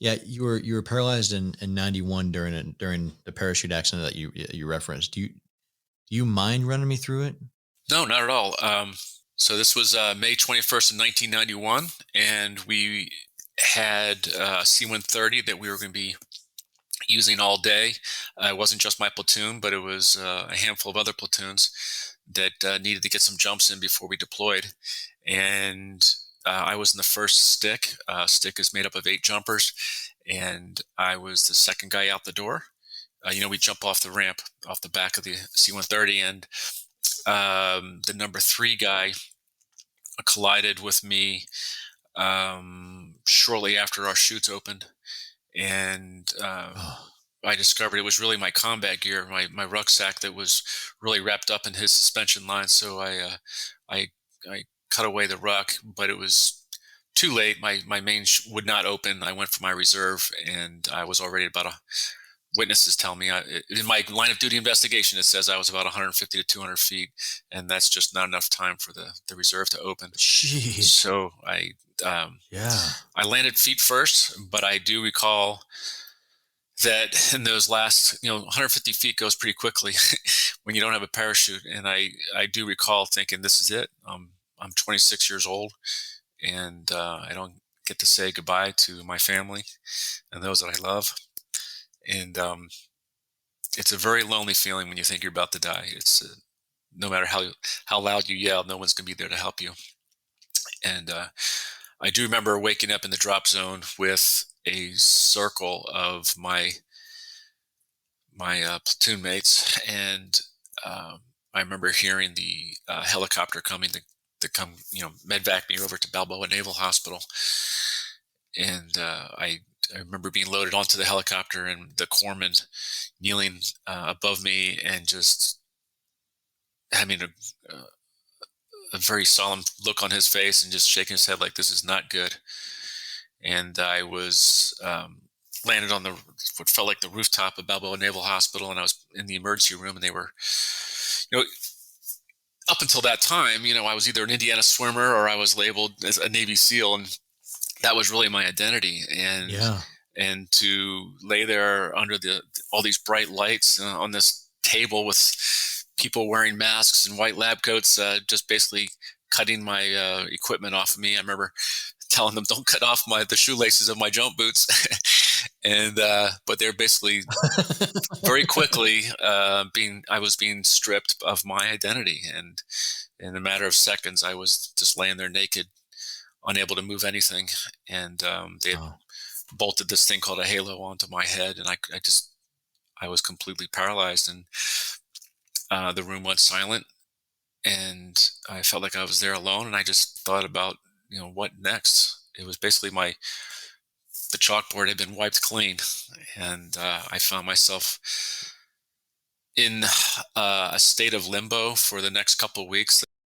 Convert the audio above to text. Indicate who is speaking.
Speaker 1: Yeah, you were paralyzed in 91 during the parachute accident that you referenced. Do you mind running me through it?
Speaker 2: No, not at all. So this was May 21st of 1991, and we had a C-130 that we were going to be using all day. It wasn't just my platoon, but it was a handful of other platoons that needed to get some jumps in before we deployed. And I was in the first stick. Stick is made up of 8 jumpers, and I was the second guy out the door. We jump off the ramp off the back of the C-130, and the number 3 guy collided with me shortly after our chutes opened, and
Speaker 1: Oh,
Speaker 2: I discovered it was really my combat gear, my rucksack that was really wrapped up in his suspension line. So I I cut away the ruck, but it was too late. My main would not open. I went for my reserve, and I was already about a witnesses tell me in my line of duty investigation, it says I was about 150 to 200 feet, and that's just not enough time for the reserve to open.
Speaker 1: jeez.
Speaker 2: So um,
Speaker 1: Yeah.
Speaker 2: I landed feet first, but I do recall that in those last, 150 feet goes pretty quickly when you don't have a parachute. And I do recall thinking, this is it. I'm 26 years old, and I don't get to say goodbye to my family and those that I love. And it's a very lonely feeling when you think you're about to die. It's no matter how loud you yell, no one's gonna be there to help you. And I do remember waking up in the drop zone with a circle of my platoon mates, and I remember hearing the helicopter coming to come, medvac me over to Balboa Naval Hospital. And I remember being loaded onto the helicopter, and the corpsman kneeling above me and just having a very solemn look on his face and just shaking his head like this is not good. And I was landed on what felt like the rooftop of Balboa Naval Hospital, and I was in the emergency room, and they were, you know, up until that time, I was either an Indiana swimmer or I was labeled as a Navy SEAL, and that was really my identity.
Speaker 1: Yeah.
Speaker 2: And to lay there under all these bright lights on this table with people wearing masks and white lab coats, just basically cutting my equipment off of me. I remember telling them, "Don't cut off the shoelaces of my jump boots," and but they're basically very quickly I was being stripped of my identity, and in a matter of seconds, I was just laying there naked, unable to move anything. And they had
Speaker 1: Oh.
Speaker 2: bolted this thing called a halo onto my head, and I was completely paralyzed. And the room went silent, and I felt like I was there alone. And I just thought about, what next. It was basically the chalkboard had been wiped clean, and I found myself in a state of limbo for the next couple of weeks.